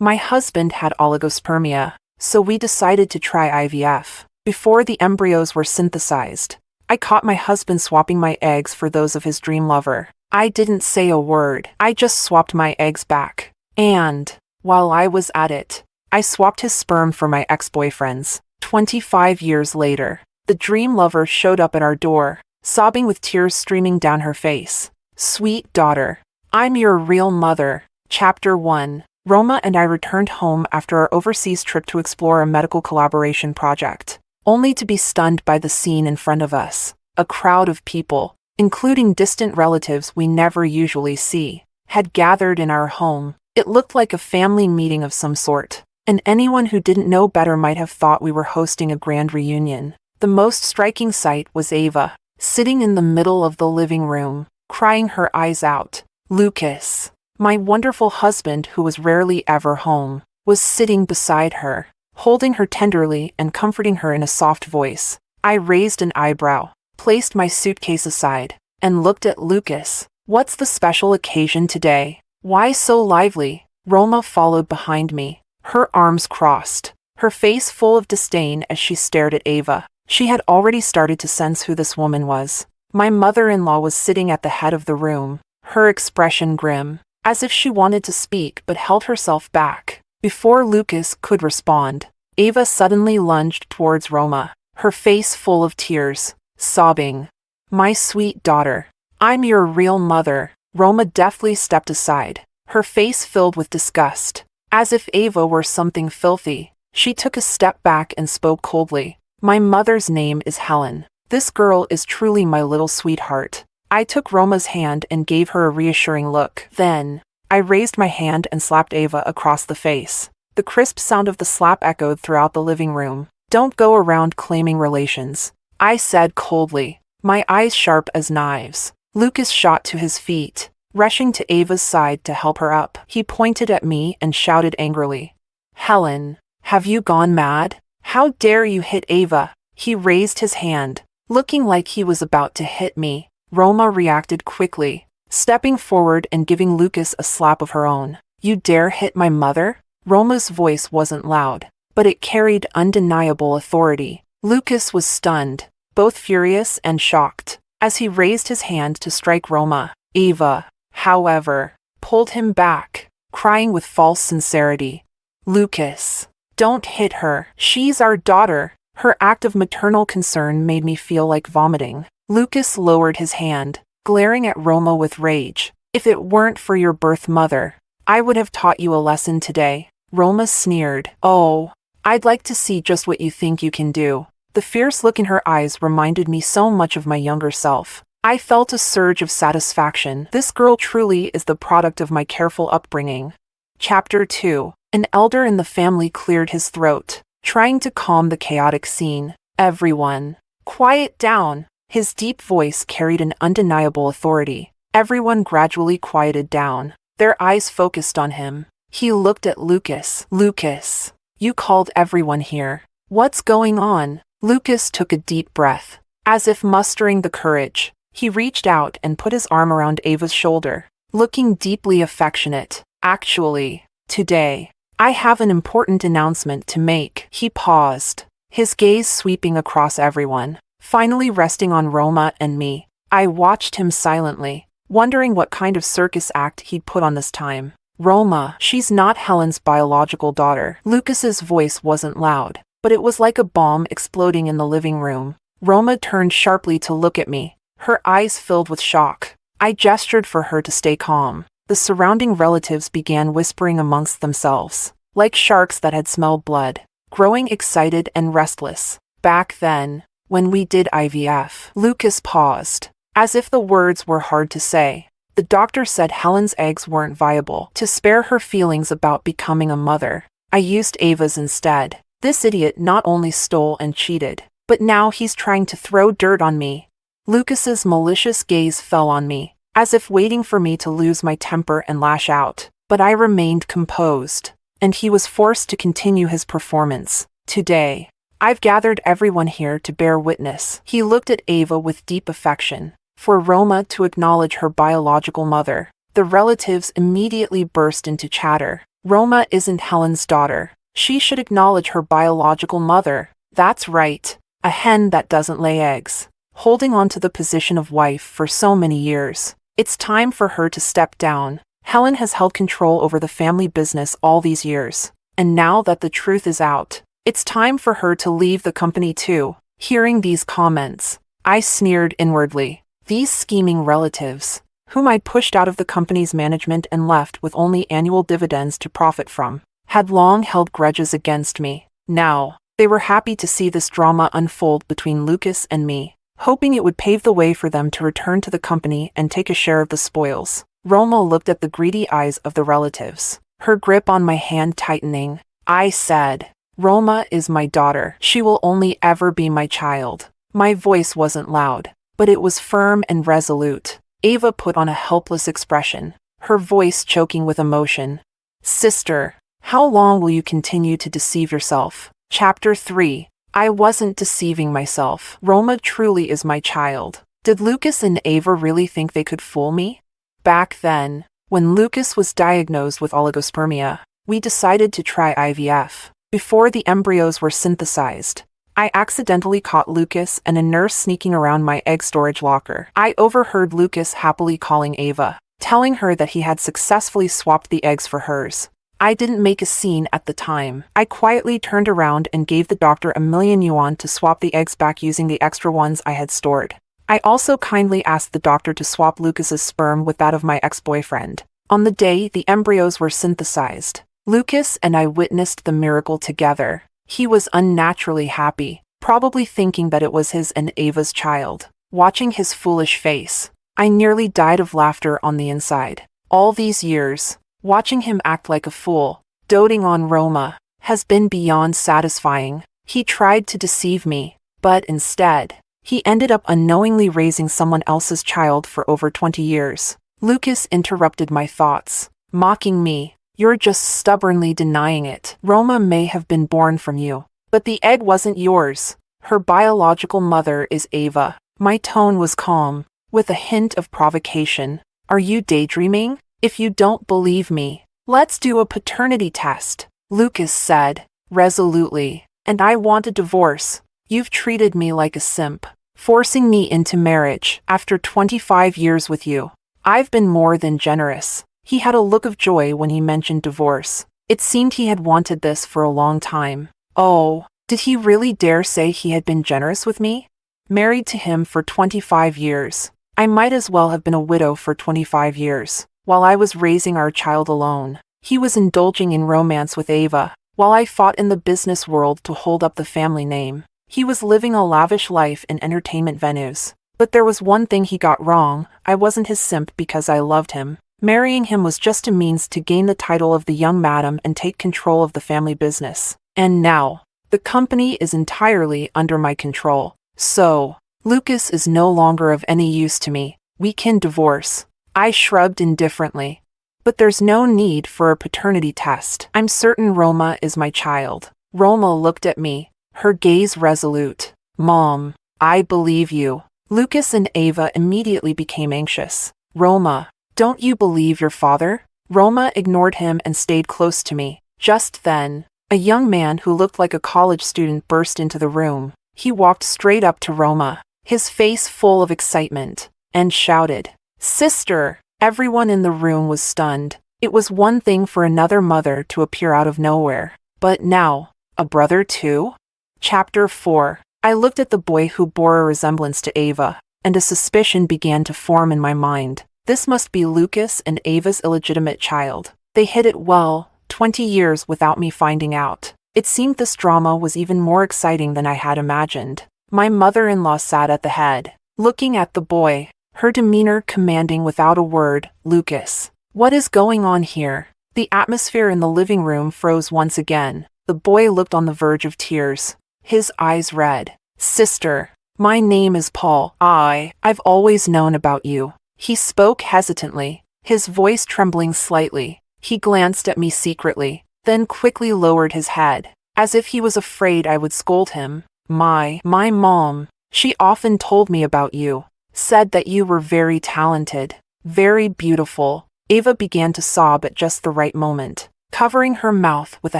My husband had oligospermia, so we decided to try IVF. Before the embryos were synthesized, I caught my husband swapping my eggs for those of his dream lover. I didn't say a word. I just swapped my eggs back. And, while I was at it, I swapped his sperm for my ex-boyfriend's. 25 years later, the dream lover showed up at our door, sobbing with tears streaming down her face. Sweet daughter, I'm your real mother. Chapter 1. Roma and I returned home after our overseas trip to explore a medical collaboration project, only to be stunned by the scene in front of us. A crowd of people, including distant relatives we never usually see, had gathered in our home. It looked like a family meeting of some sort, and anyone who didn't know better might have thought we were hosting a grand reunion. The most striking sight was Ava, sitting in the middle of the living room, crying her eyes out. Lucas, my wonderful husband who was rarely ever home, was sitting beside her, holding her tenderly and comforting her in a soft voice. I raised an eyebrow, placed my suitcase aside, and looked at Lucas. What's the special occasion today? Why so lively? Roma followed behind me, her arms crossed, her face full of disdain as she stared at Ava. She had already started to sense who this woman was. My mother-in-law was sitting at the head of the room, her expression grim, as if she wanted to speak but held herself back. Before Lucas could respond, Ava suddenly lunged towards Roma, her face full of tears, sobbing. My sweet daughter, I'm your real mother. Roma deftly stepped aside, her face filled with disgust, as if Ava were something filthy. She took a step back and spoke coldly. My mother's name is Helen. This girl is truly my little sweetheart. I took Roma's hand and gave her a reassuring look. Then, I raised my hand and slapped Ava across the face. The crisp sound of the slap echoed throughout the living room. Don't go around claiming relations, I said coldly, my eyes sharp as knives. Lucas shot to his feet, rushing to Ava's side to help her up. He pointed at me and shouted angrily. Helen, have you gone mad? How dare you hit Ava? He raised his hand, looking like he was about to hit me. Roma reacted quickly, stepping forward and giving Lucas a slap of her own. You dare hit my mother? Roma's voice wasn't loud, but it carried undeniable authority. Lucas was stunned, both furious and shocked, as he raised his hand to strike Roma. Ava, however, pulled him back, crying with false sincerity. Lucas, don't hit her. She's our daughter. Her act of maternal concern made me feel like vomiting. Lucas lowered his hand, glaring at Roma with rage. If it weren't for your birth mother, I would have taught you a lesson today. Roma sneered. Oh, I'd like to see just what you think you can do. The fierce look in her eyes reminded me so much of my younger self. I felt a surge of satisfaction. This girl truly is the product of my careful upbringing. Chapter 2. An elder in the family cleared his throat, trying to calm the chaotic scene. Everyone, quiet down. His deep voice carried an undeniable authority. Everyone gradually quieted down, their eyes focused on him. He looked at Lucas. Lucas, you called everyone here. What's going on? Lucas took a deep breath. As if mustering the courage, he reached out and put his arm around Ava's shoulder, looking deeply affectionate. Actually, today, I have an important announcement to make. He paused, his gaze sweeping across everyone, finally resting on Roma and me. I watched him silently, wondering what kind of circus act he'd put on this time. Roma, she's not Helen's biological daughter. Lucas's voice wasn't loud, but it was like a bomb exploding in the living room. Roma turned sharply to look at me, her eyes filled with shock. I gestured for her to stay calm. The surrounding relatives began whispering amongst themselves, like sharks that had smelled blood, growing excited and restless. Back then, when we did IVF, Lucas paused, as if the words were hard to say. The doctor said Helen's eggs weren't viable. To spare her feelings about becoming a mother, I used Ava's instead. This idiot not only stole and cheated, but now he's trying to throw dirt on me. Lucas's malicious gaze fell on me, as if waiting for me to lose my temper and lash out. But I remained composed, and he was forced to continue his performance. Today, I've gathered everyone here to bear witness. He looked at Ava with deep affection. For Roma to acknowledge her biological mother, the relatives immediately burst into chatter. Roma isn't Helen's daughter. She should acknowledge her biological mother. That's right. A hen that doesn't lay eggs. Holding on to the position of wife for so many years. It's time for her to step down. Helen has held control over the family business all these years. And now that the truth is out, it's time for her to leave the company too. Hearing these comments, I sneered inwardly. These scheming relatives, whom I'd pushed out of the company's management and left with only annual dividends to profit from, had long held grudges against me. Now, they were happy to see this drama unfold between Lucas and me, hoping it would pave the way for them to return to the company and take a share of the spoils. Roma looked at the greedy eyes of the relatives, her grip on my hand tightening. I said, Roma is my daughter. She will only ever be my child. My voice wasn't loud, but it was firm and resolute. Ava put on a helpless expression, her voice choking with emotion. Sister, how long will you continue to deceive yourself? Chapter 3. I wasn't deceiving myself. Roma truly is my child. Did Lucas and Ava really think they could fool me? Back then, when Lucas was diagnosed with oligospermia, we decided to try IVF. Before the embryos were synthesized, I accidentally caught Lucas and a nurse sneaking around my egg storage locker. I overheard Lucas happily calling Ava, telling her that he had successfully swapped the eggs for hers. I didn't make a scene at the time. I quietly turned around and gave the doctor $1,000,000 to swap the eggs back using the extra ones I had stored. I also kindly asked the doctor to swap Lucas's sperm with that of my ex-boyfriend. On the day the embryos were synthesized, Lucas and I witnessed the miracle together. He was unnaturally happy, probably thinking that it was his and Ava's child. Watching his foolish face, I nearly died of laughter on the inside. All these years, watching him act like a fool, doting on Roma, has been beyond satisfying. He tried to deceive me, but instead, he ended up unknowingly raising someone else's child for over 20 years. Lucas interrupted my thoughts, mocking me. You're just stubbornly denying it. Roma may have been born from you, but the egg wasn't yours. Her biological mother is Ava. My tone was calm, with a hint of provocation. Are you daydreaming? If you don't believe me, let's do a paternity test, Lucas said, resolutely. And I want a divorce. You've treated me like a simp, forcing me into marriage after 25 years with you. I've been more than generous. He had a look of joy when he mentioned divorce. It seemed he had wanted this for a long time. Oh, did he really dare say he had been generous with me? Married to him for 25 years. I might as well have been a widow for 25 years. While I was raising our child alone, he was indulging in romance with Ava, while I fought in the business world to hold up the family name. He was living a lavish life in entertainment venues. But there was one thing he got wrong. I wasn't his simp because I loved him. Marrying him was just a means to gain the title of the young madam and take control of the family business. And now, the company is entirely under my control. So, Lucas is no longer of any use to me. We can divorce. I shrugged indifferently. But there's no need for a paternity test. I'm certain Roma is my child. Roma looked at me, her gaze resolute. Mom, I believe you. Lucas and Ava immediately became anxious. Roma, don't you believe your father? Roma ignored him and stayed close to me. Just then, a young man who looked like a college student burst into the room. He walked straight up to Roma, his face full of excitement, and shouted, Sister! Everyone in the room was stunned. It was one thing for another mother to appear out of nowhere. But now, a brother too? Chapter 4. I looked at the boy who bore a resemblance to Ava, and a suspicion began to form in my mind. This must be Lucas and Ava's illegitimate child. They hid it well, 20 years without me finding out. It seemed this drama was even more exciting than I had imagined. My mother-in-law sat at the head, looking at the boy, her demeanor commanding without a word. Lucas, what is going on here? The atmosphere in the living room froze once again. The boy looked on the verge of tears, his eyes red. Sister, my name is Paul. I've always known about you. He spoke hesitantly, his voice trembling slightly. He glanced at me secretly, then quickly lowered his head, as if he was afraid I would scold him. My mom, she often told me about you. Said that you were very talented, very beautiful. Ava began to sob at just the right moment. covering her mouth with a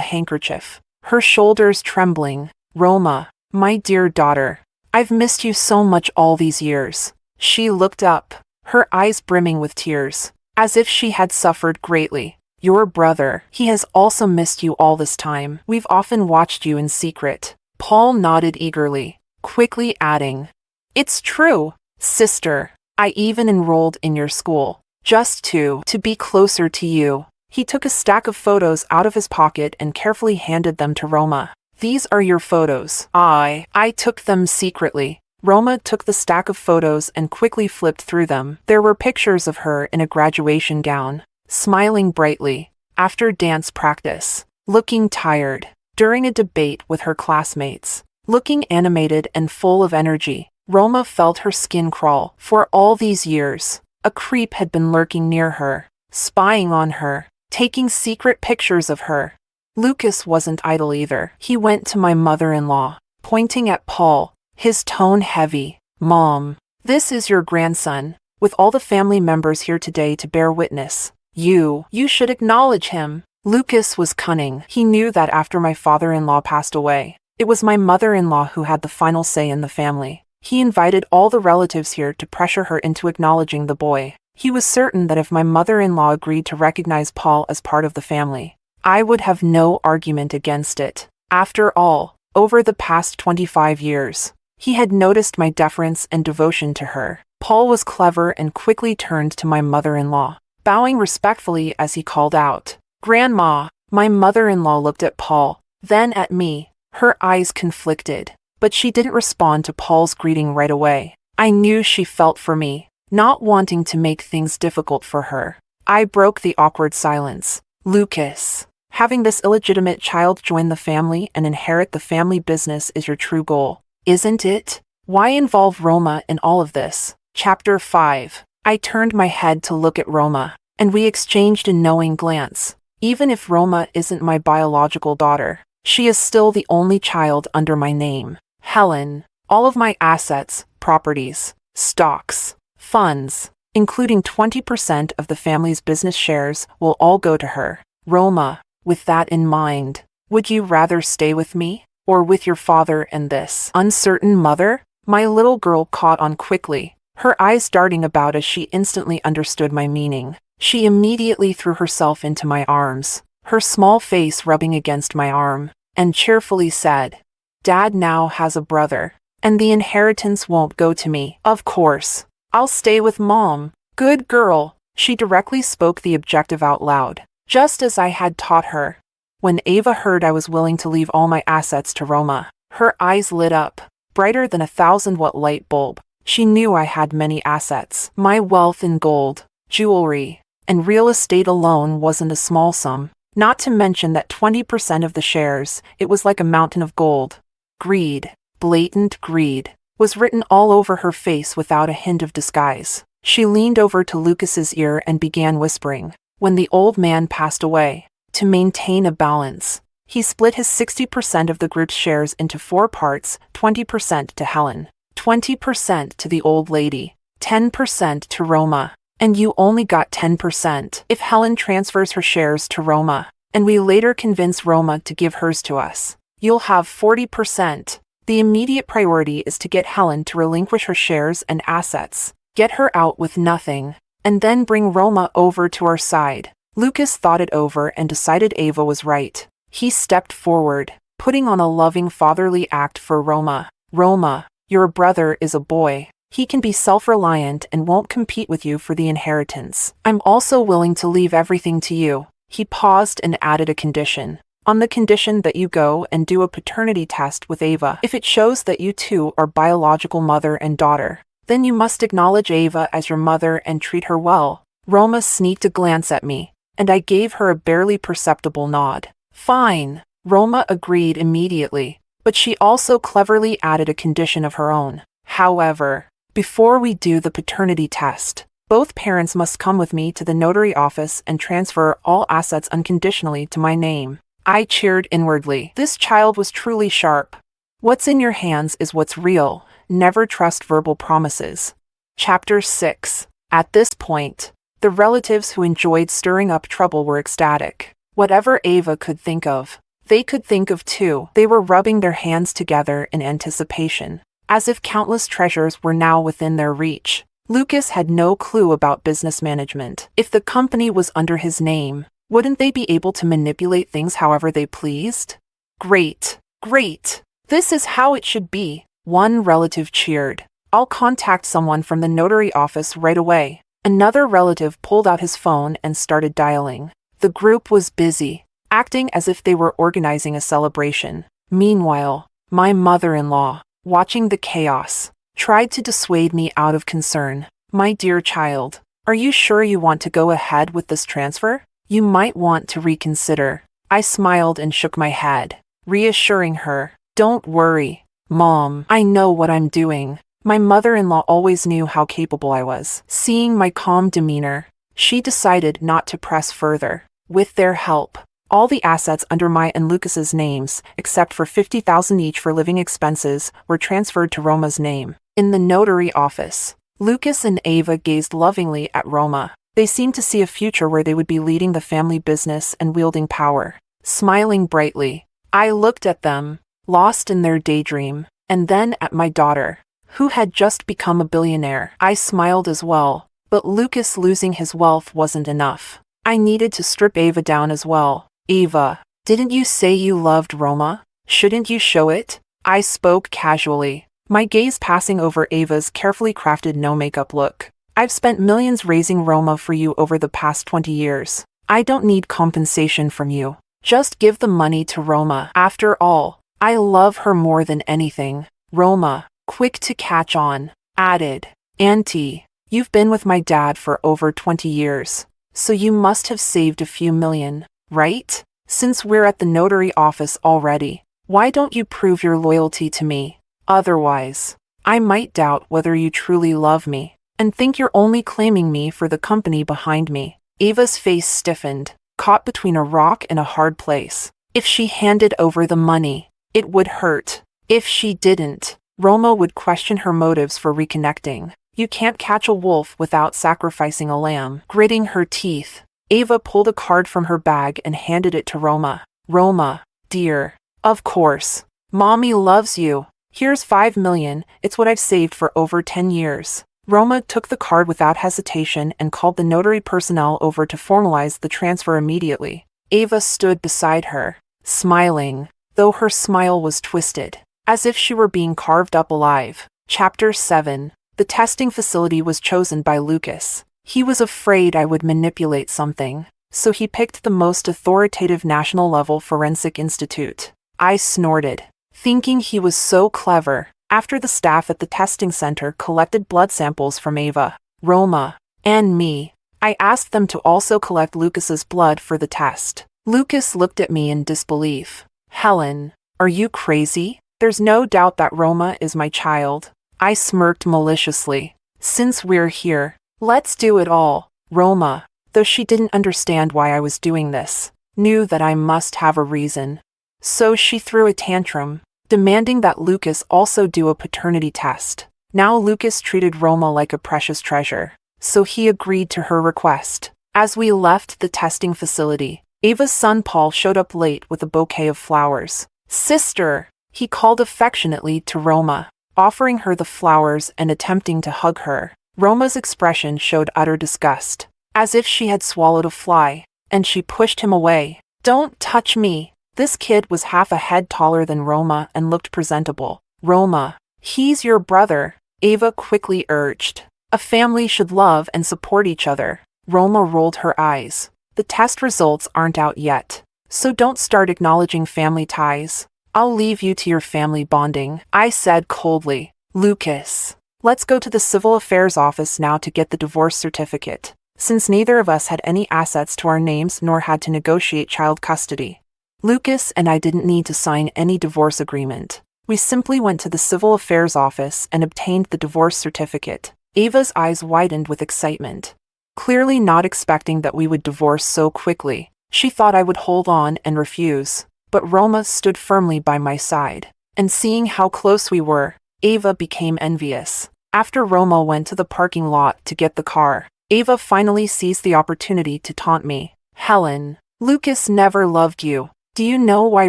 handkerchief, her shoulders trembling. "Roma, my dear daughter, I've missed you so much all these years." She looked up, her eyes brimming with tears, as if she had suffered greatly. "Your brother, he has also missed you all this time. We've often watched you in secret." Paul nodded eagerly, quickly adding, "It's true, sister. I even enrolled in your school, just to be closer to you." He took a stack of photos out of his pocket and carefully handed them to Roma. "These are your photos." I took them secretly." Roma took the stack of photos and quickly flipped through them. There were pictures of her in a graduation gown, smiling brightly, after dance practice, looking tired, during a debate with her classmates, looking animated and full of energy. Roma felt her skin crawl. For all these years, a creep had been lurking near her, spying on her, taking secret pictures of her. Lucas wasn't idle either. He went to my mother-in-law, pointing at Paul, his tone heavy. "Mom, this is your grandson, with all the family members here today to bear witness. You should acknowledge him." Lucas was cunning. He knew that after my father-in-law passed away, it was my mother-in-law who had the final say in the family. He invited all the relatives here to pressure her into acknowledging the boy. He was certain that if my mother-in-law agreed to recognize Paul as part of the family, I would have no argument against it. After all, over the past 25 years, he had noticed my deference and devotion to her. Paul was clever and quickly turned to my mother-in-law, bowing respectfully as he called out, "Grandma." My mother-in-law looked at Paul, then at me, her eyes conflicted, but she didn't respond to Paul's greeting right away. I knew she felt for me, not wanting to make things difficult for her. I broke the awkward silence. "Lucas, having this illegitimate child join the family and inherit the family business is your true goal, isn't it? Why involve Roma in all of this?" Chapter 5. I turned my head to look at Roma, and we exchanged a knowing glance. Even if Roma isn't my biological daughter, she is still the only child under my name, Helen. All of my assets, properties, stocks, funds, including 20% of the family's business shares, will all go to her. Roma, with that in mind, would you rather stay with me, or with your father and this uncertain mother? My little girl caught on quickly, her eyes darting about as she instantly understood my meaning. She immediately threw herself into my arms, her small face rubbing against my arm, and cheerfully said, "Dad now has a brother, and the inheritance won't go to me. Of course, I'll stay with Mom." "Good girl." She directly spoke the objective out loud, just as I had taught her. When Ava heard I was willing to leave all my assets to Roma, her eyes lit up, brighter than a 1,000-watt light bulb. She knew I had many assets. My wealth in gold, jewelry, and real estate alone wasn't a small sum. Not to mention that 20% of the shares, it was like a mountain of gold. Greed, blatant greed, was written all over her face without a hint of disguise. She leaned over to Lucas's ear and began whispering. When the old man passed away, to maintain a balance, he split his 60% of the group's shares into 4 parts, 20% to Helen, 20% to the old lady, 10% to Roma, and you only got 10% if Helen transfers her shares to Roma, and we later convince Roma to give hers to us. You'll have 40%. The immediate priority is to get Helen to relinquish her shares and assets, get her out with nothing, and then bring Roma over to our side. Lucas thought it over and decided Ava was right. He stepped forward, putting on a loving fatherly act for Roma. "Roma, your brother is a boy. He can be self-reliant and won't compete with you for the inheritance. I'm also willing to leave everything to you." He paused and added a condition. "On the condition that you go and do a paternity test with Ava. If it shows that you two are biological mother and daughter, then you must acknowledge Ava as your mother and treat her well." Roma sneaked a glance at me, and I gave her a barely perceptible nod. "Fine." Roma agreed immediately, but she also cleverly added a condition of her own. "However, before we do the paternity test, both parents must come with me to the notary office and transfer all assets unconditionally to my name." I cheered inwardly. This child was truly sharp. What's in your hands is what's real. Never trust verbal promises. Chapter 6. At this point, the relatives who enjoyed stirring up trouble were ecstatic. Whatever Ava could think of, they could think of too. They were rubbing their hands together in anticipation, as if countless treasures were now within their reach. Lucas had no clue about business management. If the company was under his name, wouldn't they be able to manipulate things however they pleased? Great, great. This is how it should be. One relative cheered. I'll contact someone from the notary office right away. Another relative pulled out his phone and started dialing. The group was busy, acting as if they were organizing a celebration. Meanwhile, my mother-in-law, watching the chaos, tried to dissuade me out of concern. My dear child, are you sure you want to go ahead with this transfer? You might want to reconsider. I smiled and shook my head, reassuring her. Don't worry, Mom. I know what I'm doing. My mother-in-law always knew how capable I was. Seeing my calm demeanor, she decided not to press further. With their help, all the assets under my and Lucas's names, except for $50,000 each for living expenses, were transferred to Roma's name. In the notary office, Lucas and Ava gazed lovingly at Roma. They seemed to see a future where they would be leading the family business and wielding power. Smiling brightly, I looked at them, lost in their daydream, and then at my daughter, who had just become a billionaire. I smiled as well, but Lucas losing his wealth wasn't enough. I needed to strip Ava down as well. Ava, didn't you say you loved Roma? Shouldn't you show it? I spoke casually, my gaze passing over Ava's carefully crafted no-makeup look. I've spent millions raising Roma for you over the past 20 years. I don't need compensation from you. Just give the money to Roma. After all, I love her more than anything. Roma, quick to catch on, added, Auntie, you've been with my dad for over 20 years, so you must have saved a few million, right? Since we're at the notary office already, why don't you prove your loyalty to me? Otherwise, I might doubt whether you truly love me, and think you're only claiming me for the company behind me. Ava's face stiffened, caught between a rock and a hard place. If she handed over the money, it would hurt. If she didn't, Roma would question her motives for reconnecting. You can't catch a wolf without sacrificing a lamb. Gritting her teeth, Ava pulled a card from her bag and handed it to Roma. Roma, dear, of course. Mommy loves you. Here's $5 million, it's what I've saved for over 10 years. Roma took the card without hesitation and called the notary personnel over to formalize the transfer immediately. Ava stood beside her, smiling, though her smile was twisted, as if she were being carved up alive. Chapter 7. The testing facility was chosen by Lucas. He was afraid I would manipulate something, so he picked the most authoritative national-level forensic institute. I snorted, thinking he was so clever. After the staff at the testing center collected blood samples from Ava, Roma, and me, I asked them to also collect Lucas's blood for the test. Lucas looked at me in disbelief. Helen, are you crazy? There's no doubt that Roma is my child. I smirked maliciously. Since we're here, let's do it all. Roma, though she didn't understand why I was doing this, knew that I must have a reason. So she threw a tantrum, demanding that Lucas also do a paternity test. Now Lucas treated Roma like a precious treasure, so he agreed to her request. As we left the testing facility, Ava's son Paul showed up late with a bouquet of flowers. Sister, he called affectionately to Roma, offering her the flowers and attempting to hug her. Roma's expression showed utter disgust, as if she had swallowed a fly, and she pushed him away. Don't touch me. This kid was half a head taller than Roma and looked presentable. Roma, he's your brother, Ava quickly urged. A family should love and support each other. Roma rolled her eyes. The test results aren't out yet, so don't start acknowledging family ties. I'll leave you to your family bonding, I said coldly. Lucas, let's go to the civil affairs office now to get the divorce certificate, since neither of us had any assets to our names nor had to negotiate child custody. Lucas and I didn't need to sign any divorce agreement. We simply went to the civil affairs office and obtained the divorce certificate. Ava's eyes widened with excitement. Clearly not expecting that we would divorce so quickly, she thought I would hold on and refuse. But Roma stood firmly by my side, and seeing how close we were, Ava became envious. After Roma went to the parking lot to get the car, Ava finally seized the opportunity to taunt me. Helen, Lucas never loved you. Do you know why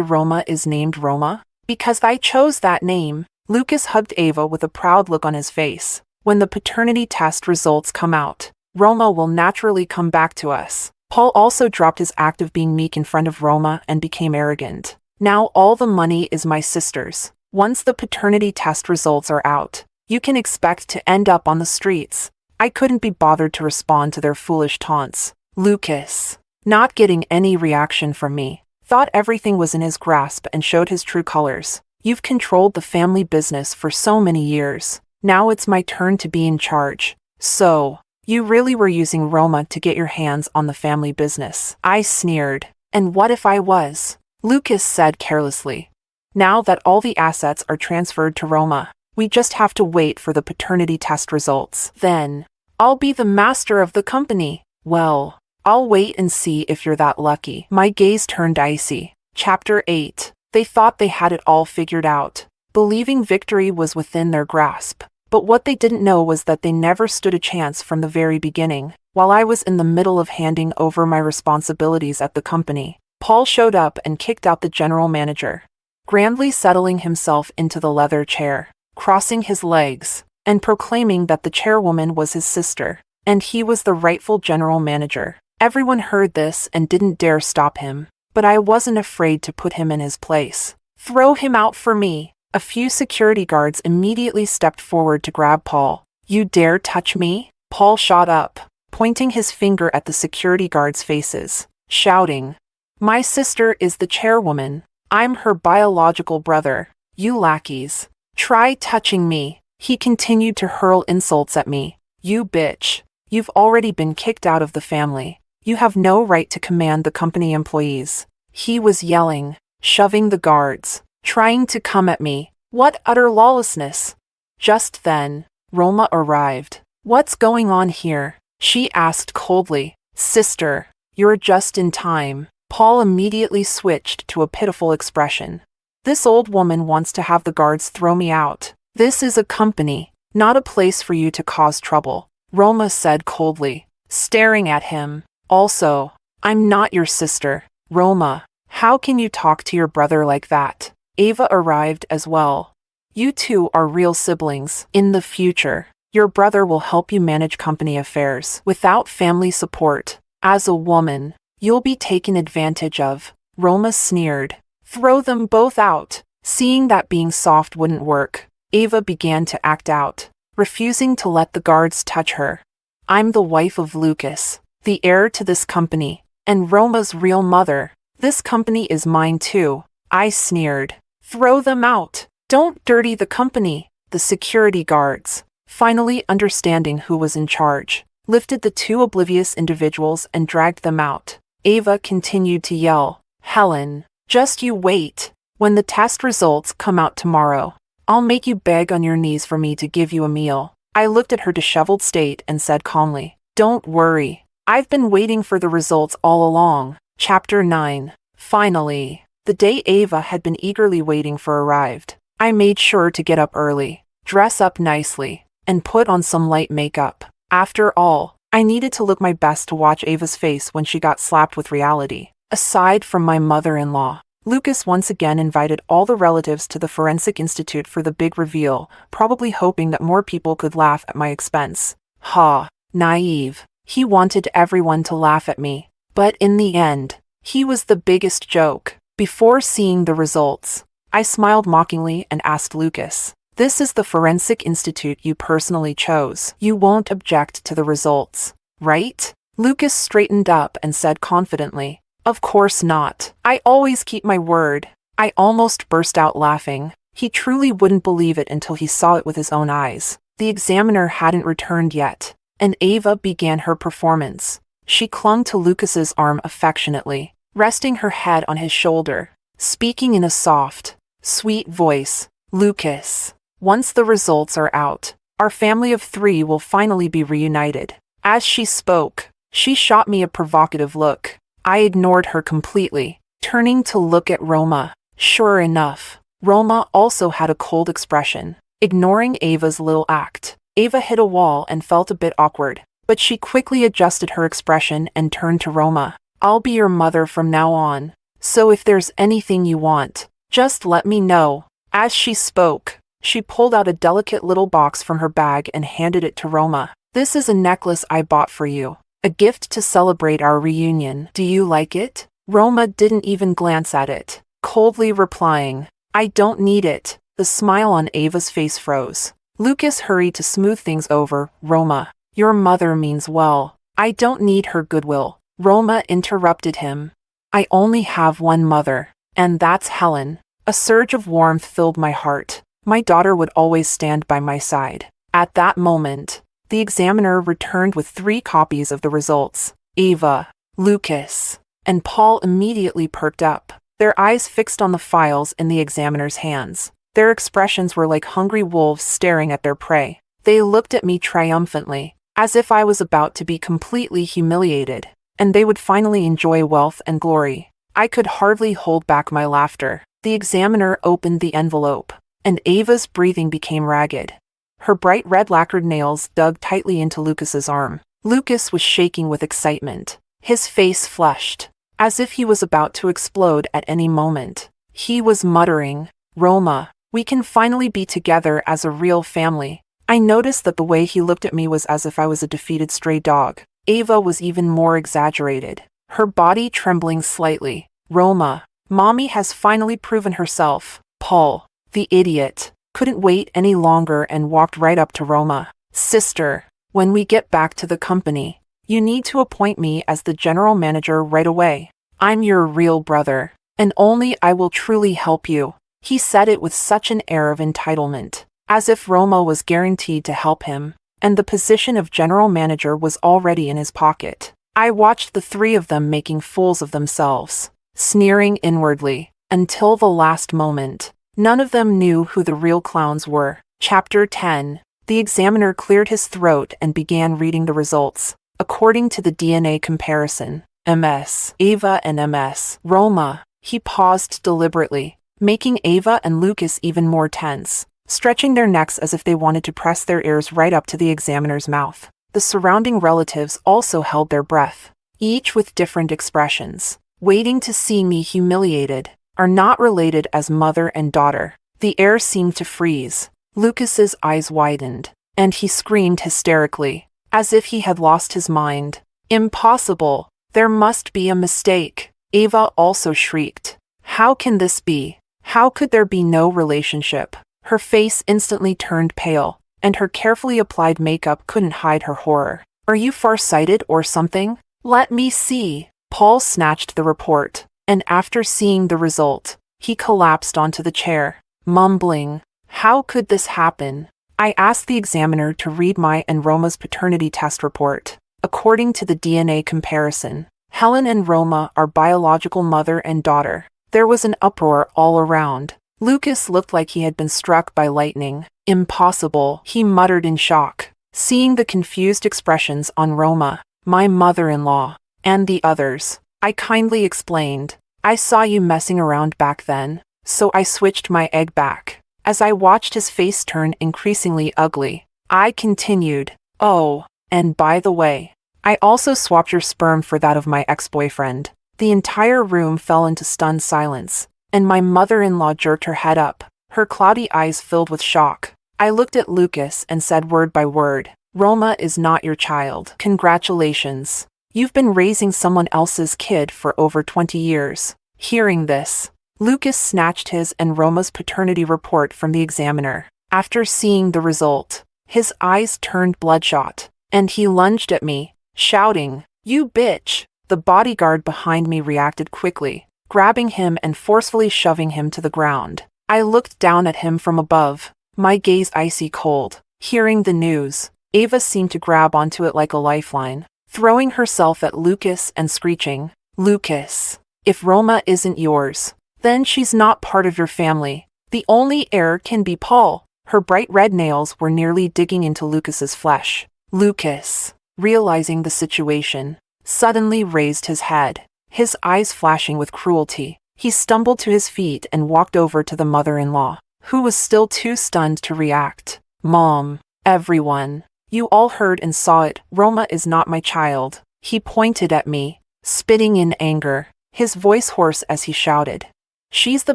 Roma is named Roma? Because I chose that name. Lucas hugged Ava with a proud look on his face. When the paternity test results come out, Roma will naturally come back to us. Paul also dropped his act of being meek in front of Roma and became arrogant. Now all the money is my sister's. Once the paternity test results are out, you can expect to end up on the streets. I couldn't be bothered to respond to their foolish taunts. Lucas, not getting any reaction from me, thought everything was in his grasp and showed his true colors. You've controlled the family business for so many years. Now it's my turn to be in charge. So, you really were using Roma to get your hands on the family business. I sneered. And what if I was? Lucas said carelessly. Now that all the assets are transferred to Roma, we just have to wait for the paternity test results. Then, I'll be the master of the company. Well, I'll wait and see if you're that lucky. My gaze turned icy. Chapter 8. They thought they had it all figured out, believing victory was within their grasp. But what they didn't know was that they never stood a chance from the very beginning. While I was in the middle of handing over my responsibilities at the company, Paul showed up and kicked out the general manager, grandly settling himself into the leather chair, crossing his legs, and proclaiming that the chairwoman was his sister, and he was the rightful general manager. Everyone heard this and didn't dare stop him, but I wasn't afraid to put him in his place. Throw him out for me. A few security guards immediately stepped forward to grab Paul. You dare touch me? Paul shot up, pointing his finger at the security guards' faces, shouting, My sister is the chairwoman. I'm her biological brother. You lackeys. Try touching me. He continued to hurl insults at me. You bitch. You've already been kicked out of the family. You have no right to command the company employees. He was yelling, shoving the guards, trying to come at me. What utter lawlessness. Just then, Roma arrived. What's going on here? She asked coldly. Sister, you're just in time. Paul immediately switched to a pitiful expression. This old woman wants to have the guards throw me out. This is a company, not a place for you to cause trouble, Roma said coldly, staring at him. Also, I'm not your sister. Roma, how can you talk to your brother like that? Ava arrived as well. You two are real siblings. In the future, your brother will help you manage company affairs. Without family support, as a woman, you'll be taken advantage of. Roma sneered. Throw them both out. Seeing that being soft wouldn't work, Ava began to act out, refusing to let the guards touch her. I'm the wife of Lucas, the heir to this company, and Roma's real mother. This company is mine too. I sneered. Throw them out. Don't dirty the company. The security guards, finally understanding who was in charge, lifted the two oblivious individuals and dragged them out. Ava continued to yell, Helen, just you wait. When the test results come out tomorrow, I'll make you beg on your knees for me to give you a meal. I looked at her disheveled state and said calmly, Don't worry. I've been waiting for the results all along. Chapter 9. Finally, the day Ava had been eagerly waiting for arrived. I made sure to get up early, dress up nicely, and put on some light makeup. After all, I needed to look my best to watch Ava's face when she got slapped with reality. Aside from my mother-in-law, Lucas once again invited all the relatives to the Forensic Institute for the big reveal, probably hoping that more people could laugh at my expense. Ha, naive. He wanted everyone to laugh at me. But in the end, he was the biggest joke. Before seeing the results, I smiled mockingly and asked Lucas, This is the Forensic Institute you personally chose. You won't object to the results, right? Lucas straightened up and said confidently, Of course not. I always keep my word. I almost burst out laughing. He truly wouldn't believe it until he saw it with his own eyes. The examiner hadn't returned yet, and Ava began her performance. She clung to Lucas's arm affectionately, resting her head on his shoulder, speaking in a soft, sweet voice. Lucas, once the results are out, our family of 3 will finally be reunited. As she spoke, she shot me a provocative look. I ignored her completely, turning to look at Roma. Sure enough, Roma also had a cold expression, ignoring Ava's little act. Ava hit a wall and felt a bit awkward, but she quickly adjusted her expression and turned to Roma. I'll be your mother from now on. So if there's anything you want, just let me know. As she spoke, she pulled out a delicate little box from her bag and handed it to Roma. This is a necklace I bought for you. A gift to celebrate our reunion. Do you like it? Roma didn't even glance at it, coldly replying, I don't need it. The smile on Ava's face froze. Lucas hurried to smooth things over. Roma, your mother means well. I don't need her goodwill. Roma interrupted him. I only have one mother, and that's Helen. A surge of warmth filled my heart. My daughter would always stand by my side. At that moment, the examiner returned with 3 copies of the results. Ava, Lucas, and Paul immediately perked up, their eyes fixed on the files in the examiner's hands. Their expressions were like hungry wolves staring at their prey. They looked at me triumphantly, as if I was about to be completely humiliated, and they would finally enjoy wealth and glory. I could hardly hold back my laughter. The examiner opened the envelope, and Ava's breathing became ragged. Her bright red lacquered nails dug tightly into Lucas's arm. Lucas was shaking with excitement. His face flushed, as if he was about to explode at any moment. He was muttering, Roma, we can finally be together as a real family. I noticed that the way he looked at me was as if I was a defeated stray dog. Ava was even more exaggerated, her body trembling slightly. Roma, Mommy has finally proven herself. Paul, the idiot, couldn't wait any longer and walked right up to Roma. Sister, when we get back to the company, you need to appoint me as the general manager right away. I'm your real brother, and only I will truly help you. He said it with such an air of entitlement, as if Roma was guaranteed to help him, and the position of general manager was already in his pocket. I watched the 3 of them making fools of themselves, sneering inwardly, until the last moment. None of them knew who the real clowns were. Chapter 10. The examiner cleared his throat and began reading the results. According to the DNA comparison, MS, Ava and MS, Roma. He paused deliberately, making Ava and Lucas even more tense, stretching their necks as if they wanted to press their ears right up to the examiner's mouth. The surrounding relatives also held their breath, each with different expressions, waiting to see me humiliated. Are not related as mother and daughter. The air seemed to freeze. Lucas's eyes widened, and he screamed hysterically, as if he had lost his mind. Impossible! There must be a mistake. Ava also shrieked. How can this be? How could there be no relationship? Her face instantly turned pale, and her carefully applied makeup couldn't hide her horror. Are you farsighted or something? Let me see. Paul snatched the report, and after seeing the result, he collapsed onto the chair, mumbling, How could this happen? I asked the examiner to read my and Roma's paternity test report. According to the DNA comparison, Helen and Roma are biological mother and daughter. There was an uproar all around. Lucas looked like he had been struck by lightning. Impossible, he muttered in shock, seeing the confused expressions on Roma, my mother-in-law, and the others. I kindly explained, I saw you messing around back then, so I switched my egg back. As I watched his face turn increasingly ugly, I continued, oh, and by the way, I also swapped your sperm for that of my ex-boyfriend. The entire room fell into stunned silence, and my mother-in-law jerked her head up, her cloudy eyes filled with shock. I looked at Lucas and said word by word, Roma is not your child. Congratulations. You've been raising someone else's kid for over 20 years. Hearing this, Lucas snatched his and Roma's paternity report from the examiner. After seeing the result, his eyes turned bloodshot, and he lunged at me, shouting, You bitch! The bodyguard behind me reacted quickly, grabbing him and forcefully shoving him to the ground. I looked down at him from above, my gaze icy cold. Hearing the news, Ava seemed to grab onto it like a lifeline, throwing herself at Lucas and screeching, Lucas, if Roma isn't yours, then she's not part of your family. The only heir can be Paul. Her bright red nails were nearly digging into Lucas's flesh. Lucas, realizing the situation, suddenly raised his head, his eyes flashing with cruelty. He stumbled to his feet and walked over to the mother-in-law, who was still too stunned to react. Mom, everyone, you all heard and saw it. Roma is not my child. He pointed at me, spitting in anger, his voice hoarse as he shouted. She's the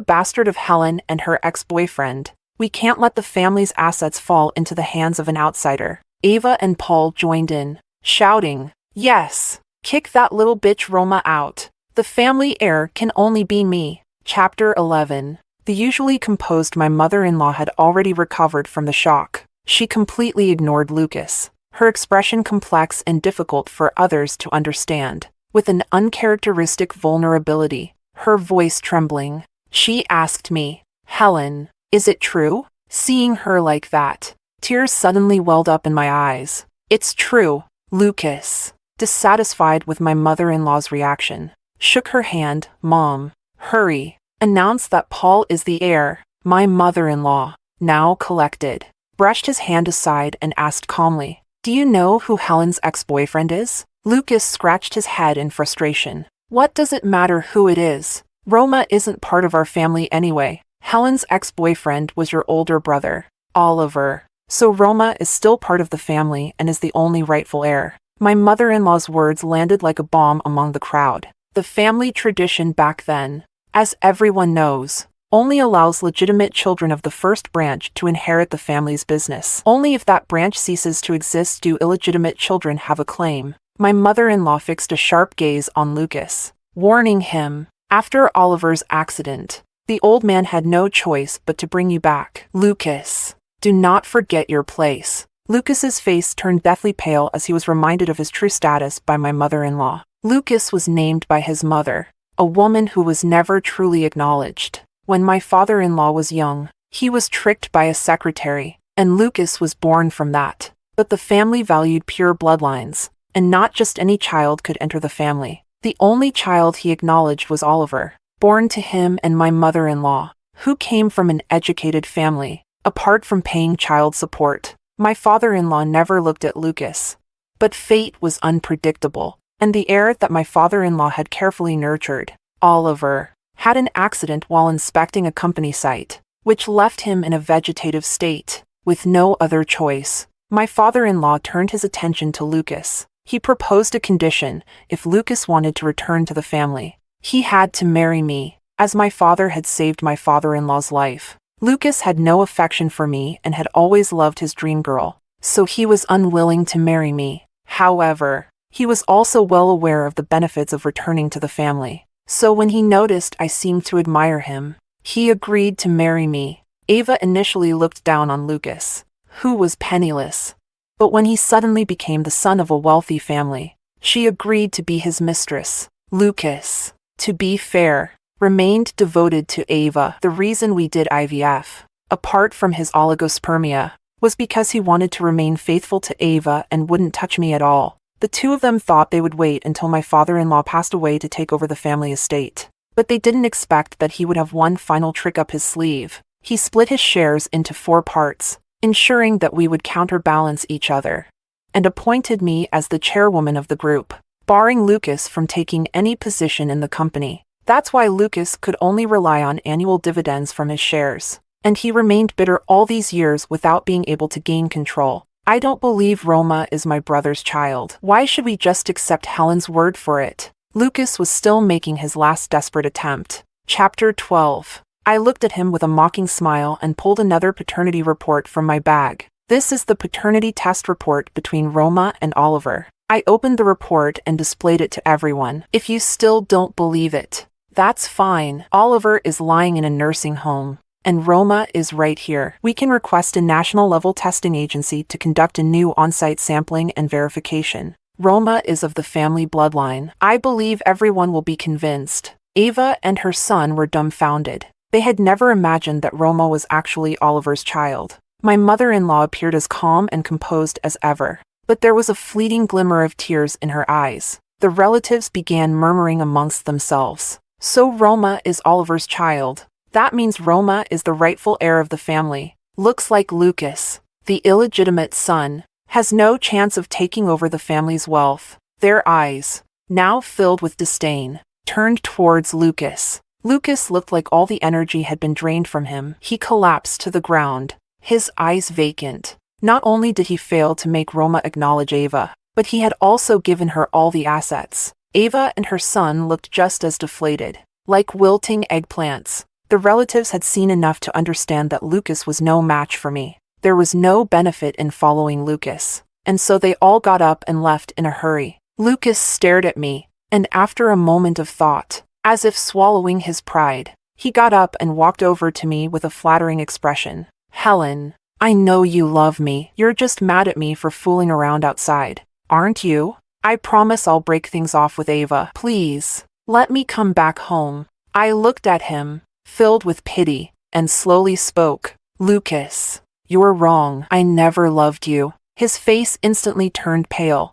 bastard of Helen and her ex-boyfriend. We can't let the family's assets fall into the hands of an outsider. Ava and Paul joined in, shouting, "Yes! Kick that little bitch Roma out. The family heir can only be me." Chapter 11. The usually composed my mother-in-law had already recovered from the shock. She completely ignored Lucas, her expression complex and difficult for others to understand. With an uncharacteristic vulnerability, her voice trembling, she asked me, "Helen, is it true?" Seeing her like that, tears suddenly welled up in my eyes. "It's true." Lucas, dissatisfied with my mother-in-law's reaction, shook her hand. "Mom, hurry. Announce that Paul is the heir." My mother-in-law, now collected, brushed his hand aside and asked calmly, "Do you know who Helen's ex-boyfriend is?" Lucas scratched his head in frustration. "What does it matter who it is? Roma isn't part of our family anyway. Helen's ex-boyfriend was your older brother, Oliver. So Roma is still part of the family and is the only rightful heir." My mother-in-law's words landed like a bomb among the crowd. The family tradition back then, as everyone knows, only allows legitimate children of the first branch to inherit the family's business. Only if that branch ceases to exist do illegitimate children have a claim. My mother-in-law fixed a sharp gaze on Lucas, warning him, "After Oliver's accident, the old man had no choice but to bring you back. Lucas, do not forget your place." Lucas's face turned deathly pale as he was reminded of his true status by my mother-in-law. Lucas was named by his mother, a woman who was never truly acknowledged. When my father-in-law was young, he was tricked by a secretary, and Lucas was born from that. But the family valued pure bloodlines, and not just any child could enter the family. The only child he acknowledged was Oliver, born to him and my mother-in-law, who came from an educated family, apart from paying child support. My father-in-law never looked at Lucas. But fate was unpredictable, and the heir that my father-in-law had carefully nurtured, Oliver, had an accident while inspecting a company site, which left him in a vegetative state. With no other choice, my father-in-law turned his attention to Lucas. He proposed a condition: if Lucas wanted to return to the family, he had to marry me, as my father had saved my father-in-law's life. Lucas had no affection for me and had always loved his dream girl, so he was unwilling to marry me. However, he was also well aware of the benefits of returning to the family. So when he noticed I seemed to admire him, he agreed to marry me. Ava initially looked down on Lucas, who was penniless. But when he suddenly became the son of a wealthy family, she agreed to be his mistress. Lucas, to be fair, remained devoted to Ava. The reason we did IVF, apart from his oligospermia, was because he wanted to remain faithful to Ava and wouldn't touch me at all. The two of them thought they would wait until my father-in-law passed away to take over the family estate. But they didn't expect that he would have one final trick up his sleeve. He split his shares into 4 parts, ensuring that we would counterbalance each other, and appointed me as the chairwoman of the group, barring Lucas from taking any position in the company. That's why Lucas could only rely on annual dividends from his shares, and he remained bitter all these years without being able to gain control. I don't believe Roma is my brother's child. Why should we just accept Helen's word for it? Lucas was still making his last desperate attempt. Chapter 12. I looked at him with a mocking smile and pulled another paternity report from my bag. This is the paternity test report between Roma and Oliver. I opened the report and displayed it to everyone. If you still don't believe it, that's fine. Oliver is lying in a nursing home, and Roma is right here. We can request a national-level testing agency to conduct a new on-site sampling and verification. Roma is of the family bloodline. I believe everyone will be convinced. Ava and her son were dumbfounded. They had never imagined that Roma was actually Oliver's child. My mother-in-law appeared as calm and composed as ever, but there was a fleeting glimmer of tears in her eyes. The relatives began murmuring amongst themselves. So Roma is Oliver's child. That means Roma is the rightful heir of the family. Looks like Lucas, the illegitimate son, has no chance of taking over the family's wealth. Their eyes, now filled with disdain, turned towards Lucas. Lucas looked like all the energy had been drained from him. He collapsed to the ground, his eyes vacant. Not only did he fail to make Roma acknowledge Ava, but he had also given her all the assets. Ava and her son looked just as deflated, like wilting eggplants. The relatives had seen enough to understand that Lucas was no match for me. There was no benefit in following Lucas, and so they all got up and left in a hurry. Lucas stared at me, and after a moment of thought, as if swallowing his pride, he got up and walked over to me with a flattering expression. "Helen, I know you love me. You're just mad at me for fooling around outside, aren't you? I promise I'll break things off with Ava. Please, let me come back home." I looked at him, filled with pity, and slowly spoke. "Lucas, you're wrong. I never loved you." His face instantly turned pale.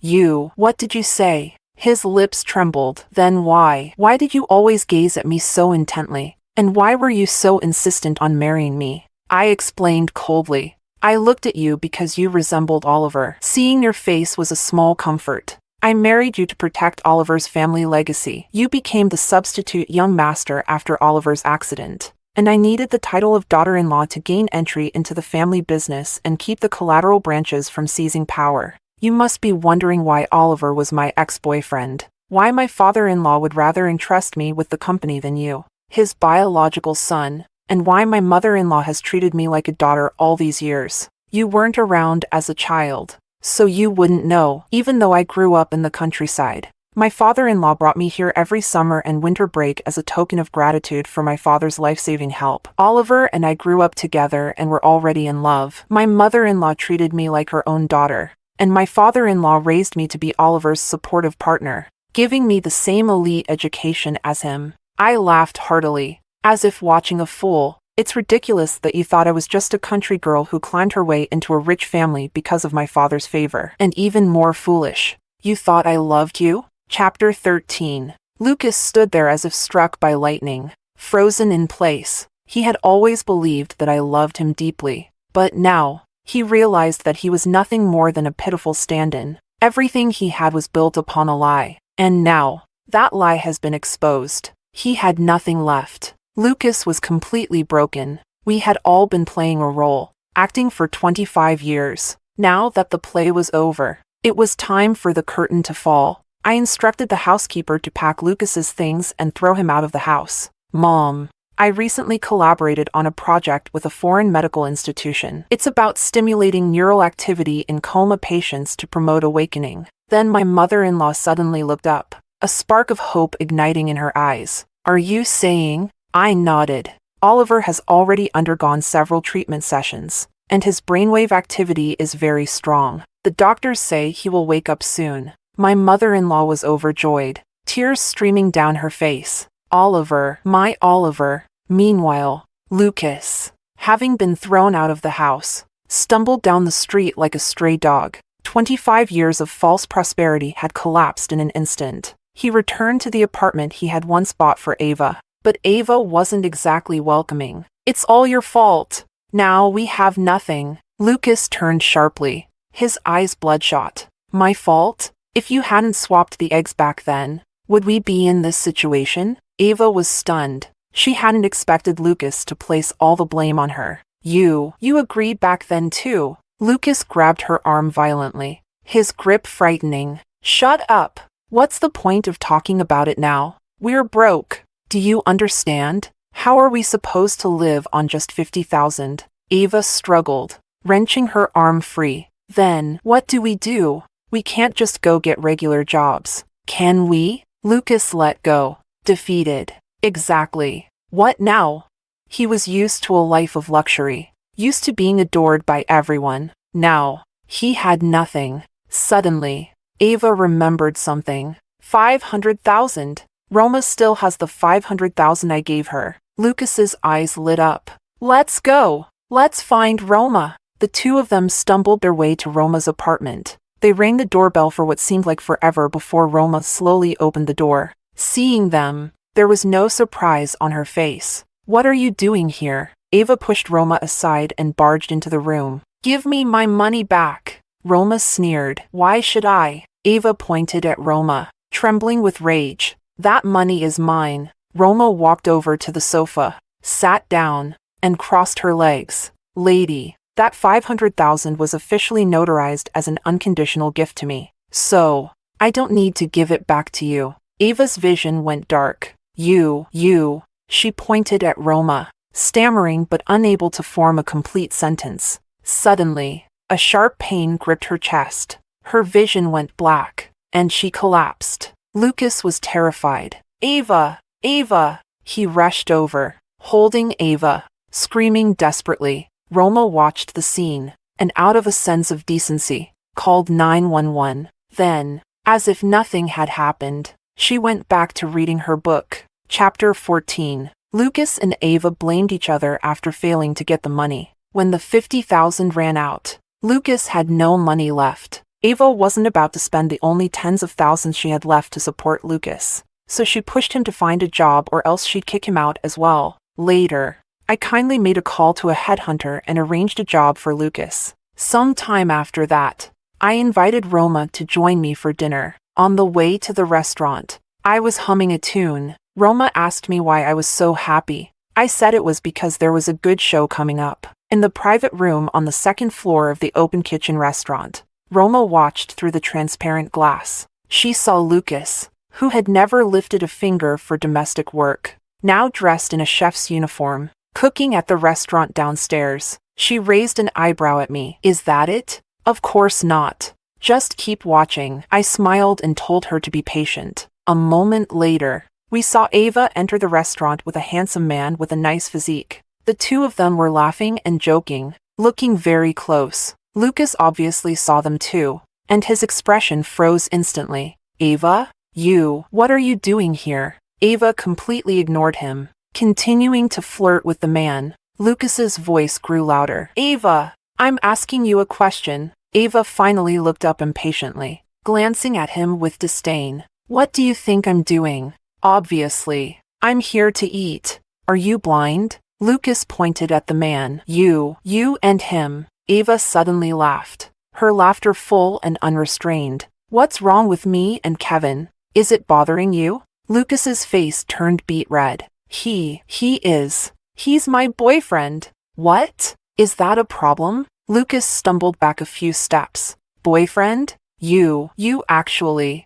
What did you say?" His lips trembled. "Then why? Why did you always gaze at me so intently? And why were you so insistent on marrying me?" I explained coldly. "I looked at you because you resembled Oliver. Seeing your face was a small comfort. I married you to protect Oliver's family legacy. You became the substitute young master after Oliver's accident, and I needed the title of daughter-in-law to gain entry into the family business and keep the collateral branches from seizing power. You must be wondering why Oliver was my ex-boyfriend, why my father-in-law would rather entrust me with the company than you, his biological son, and why my mother-in-law has treated me like a daughter all these years. You weren't around as a child, so you wouldn't know, even though I grew up in the countryside. My father-in-law brought me here every summer and winter break as a token of gratitude for my father's life-saving help. Oliver and I grew up together and were already in love. My mother-in-law treated me like her own daughter, and my father-in-law raised me to be Oliver's supportive partner, giving me the same elite education as him." I laughed heartily, as if watching a fool. "It's ridiculous that you thought I was just a country girl who climbed her way into a rich family because of my father's favor. And even more foolish, you thought I loved you?" Chapter 13. Lucas stood there as if struck by lightning, frozen in place. He had always believed that I loved him deeply, but now, he realized that he was nothing more than a pitiful stand-in. Everything he had was built upon a lie, and now, that lie has been exposed. He had nothing left. Lucas was completely broken. We had all been playing a role, acting for 25 years. Now that the play was over, it was time for the curtain to fall. I instructed the housekeeper to pack Lucas's things and throw him out of the house. "Mom, I recently collaborated on a project with a foreign medical institution. It's about stimulating neural activity in coma patients to promote awakening." Then my mother-in-law suddenly looked up, a spark of hope igniting in her eyes. "Are you saying?" I nodded. "Oliver has already undergone several treatment sessions, and his brainwave activity is very strong. The doctors say he will wake up soon." My mother-in-law was overjoyed, tears streaming down her face. "Oliver, my Oliver." Meanwhile, Lucas, having been thrown out of the house, stumbled down the street like a stray dog. 25 years of false prosperity had collapsed in an instant. He returned to the apartment he had once bought for Ava, but Ava wasn't exactly welcoming. "It's all your fault. Now we have nothing." Lucas turned sharply, his eyes bloodshot. "My fault? If you hadn't swapped the eggs back then, would we be in this situation?" Ava was stunned. She hadn't expected Lucas to place all the blame on her. You agreed back then too." Lucas grabbed her arm violently, his grip frightening. "Shut up. What's the point of talking about it now? We're broke. Do you understand? How are we supposed to live on just 50,000? Ava struggled, wrenching her arm free. "Then, what do we do? We can't just go get regular jobs, can we?" Lucas let go, defeated. "Exactly. What now?" He was used to a life of luxury, used to being adored by everyone. Now, he had nothing. Suddenly, Ava remembered something. 500,000. Roma still has the 500,000 I gave her. Lucas's eyes lit up. "Let's go. Let's find Roma." The two of them stumbled their way to Roma's apartment. They rang the doorbell for what seemed like forever before Roma slowly opened the door. Seeing them, there was no surprise on her face. "What are you doing here?" Ava pushed Roma aside and barged into the room. "Give me my money back." Roma sneered. "Why should I?" Ava pointed at Roma, trembling with rage. "That money is mine." Roma walked over to the sofa, sat down, and crossed her legs. "Lady, that 500,000 was officially notarized as an unconditional gift to me. So, I don't need to give it back to you. Ava's vision went dark. You. She pointed at Roma, stammering but unable to form a complete sentence. Suddenly, a sharp pain gripped her chest. Her vision went black, and she collapsed. Lucas was terrified. Ava! He rushed over, holding Ava, screaming desperately. Roma watched the scene, and out of a sense of decency, called 911. Then, as if nothing had happened, she went back to reading her book. Chapter 14. Lucas and Ava blamed each other after failing to get the money. When the $50,000 ran out, Lucas had no money left. Ava wasn't about to spend the only tens of thousands she had left to support Lucas, so she pushed him to find a job or else she'd kick him out as well. Later, I kindly made a call to a headhunter and arranged a job for Lucas. Some time after that, I invited Roma to join me for dinner. On the way to the restaurant, I was humming a tune. Roma asked me why I was so happy. I said it was because there was a good show coming up. In the private room on the second floor of the open kitchen restaurant, Roma watched through the transparent glass. She saw Lucas, who had never lifted a finger for domestic work, now dressed in a chef's uniform, cooking at the restaurant downstairs. She raised an eyebrow at me. Is that it? Of course not. Just keep watching. I smiled and told her to be patient. A moment later, we saw Ava enter the restaurant with a handsome man with a nice physique. The two of them were laughing and joking, looking very close. Lucas obviously saw them too, and his expression froze instantly. Ava? What are you doing here? Ava completely ignored him, continuing to flirt with the man. Lucas's voice grew louder. Ava, I'm asking you a question. Ava finally looked up impatiently, glancing at him with disdain. What do you think I'm doing? Obviously, I'm here to eat. Are you blind? Lucas pointed at the man. You and him. Ava suddenly laughed, her laughter full and unrestrained. What's wrong with me and Kevin? Is it bothering you? Lucas's face turned beet red. He's my boyfriend. What? Is that a problem? Lucas stumbled back a few steps. Boyfriend? You actually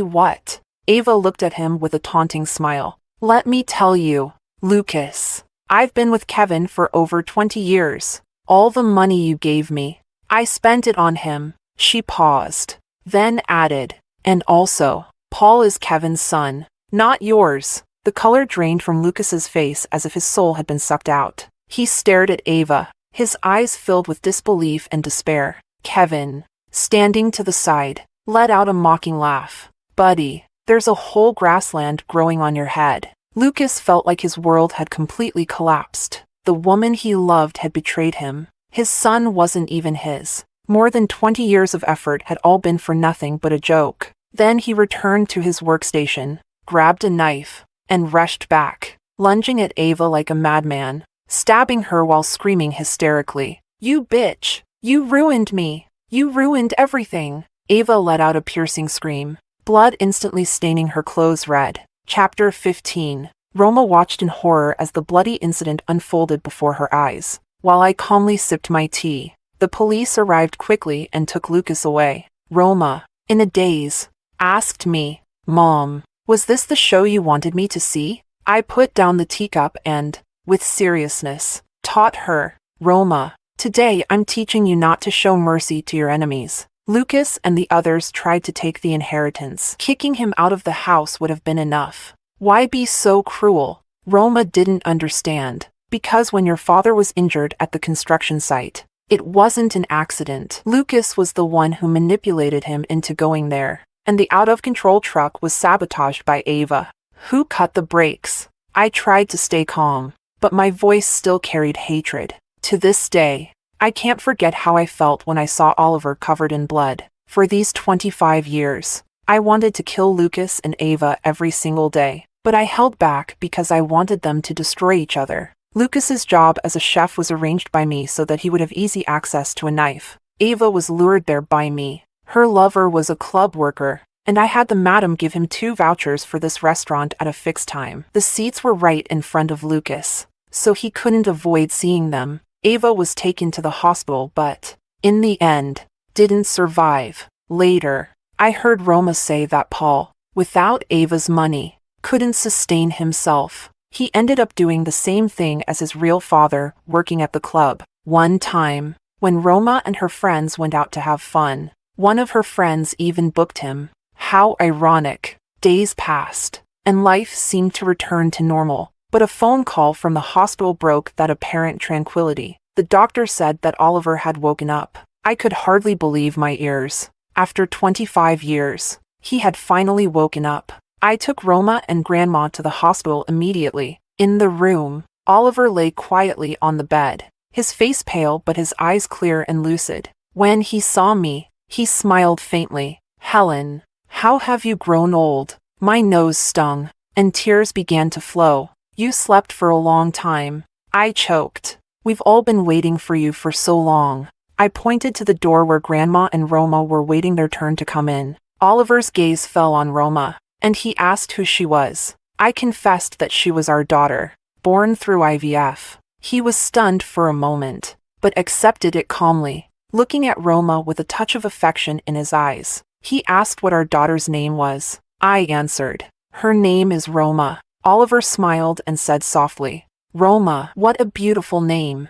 what? Ava looked at him with a taunting smile. Let me tell you, Lucas, I've been with Kevin for over 20 years. All the money you gave me, I spent it on him. She paused, then added, and also, Paul is Kevin's son, not yours. The color drained from Lucas's face as if his soul had been sucked out. He stared at Ava, his eyes filled with disbelief and despair. Kevin, standing to the side, let out a mocking laugh. Buddy, there's a whole grassland growing on your head. Lucas felt like his world had completely collapsed. The woman he loved had betrayed him. His son wasn't even his. More than 20 years of effort had all been for nothing but a joke. Then he returned to his workstation, grabbed a knife, and rushed back, lunging at Ava like a madman, stabbing her while screaming hysterically. You bitch! You ruined me! You ruined everything! Ava let out a piercing scream, blood instantly staining her clothes red. Chapter 15. Roma watched in horror as the bloody incident unfolded before her eyes. While I calmly sipped my tea, the police arrived quickly and took Lucas away. Roma, in a daze, asked me, Mom, was this the show you wanted me to see? I put down the teacup and, with seriousness, taught her, Roma, today I'm teaching you not to show mercy to your enemies. Lucas and the others tried to take the inheritance. Kicking him out of the house would have been enough. Why be so cruel? Roma didn't understand. Because when your father was injured at the construction site, it wasn't an accident. Lucas was the one who manipulated him into going there. And the out-of-control truck was sabotaged by Ava, who cut the brakes. I tried to stay calm, but my voice still carried hatred. To this day, I can't forget how I felt when I saw Oliver covered in blood. For these 25 years, I wanted to kill Lucas and Ava every single day, but I held back because I wanted them to destroy each other. Lucas's job as a chef was arranged by me so that he would have easy access to a knife. Ava was lured there by me. Her lover was a club worker, and I had the madam give him 2 vouchers for this restaurant at a fixed time. The seats were right in front of Lucas, so he couldn't avoid seeing them. Ava was taken to the hospital but, in the end, didn't survive. Later, I heard Roma say that Paul, without Ava's money, couldn't sustain himself. He ended up doing the same thing as his real father, working at the club. One time, when Roma and her friends went out to have fun, one of her friends even booked him. How ironic. Days passed, and life seemed to return to normal. But a phone call from the hospital broke that apparent tranquility. The doctor said that Oliver had woken up. I could hardly believe my ears. After 25 years, he had finally woken up. I took Roma and Grandma to the hospital immediately. In the room, Oliver lay quietly on the bed, his face pale but his eyes clear and lucid. When he saw me, he smiled faintly. "Helen, how have you grown old?" My nose stung, and tears began to flow. "You slept for a long time," I choked. "We've all been waiting for you for so long." I pointed to the door where Grandma and Roma were waiting their turn to come in. Oliver's gaze fell on Roma, and he asked who she was. I confessed that she was our daughter, born through IVF. He was stunned for a moment, but accepted it calmly, looking at Roma with a touch of affection in his eyes. He asked what our daughter's name was. I answered, "Her name is Roma." Oliver smiled and said softly, "Roma, what a beautiful name."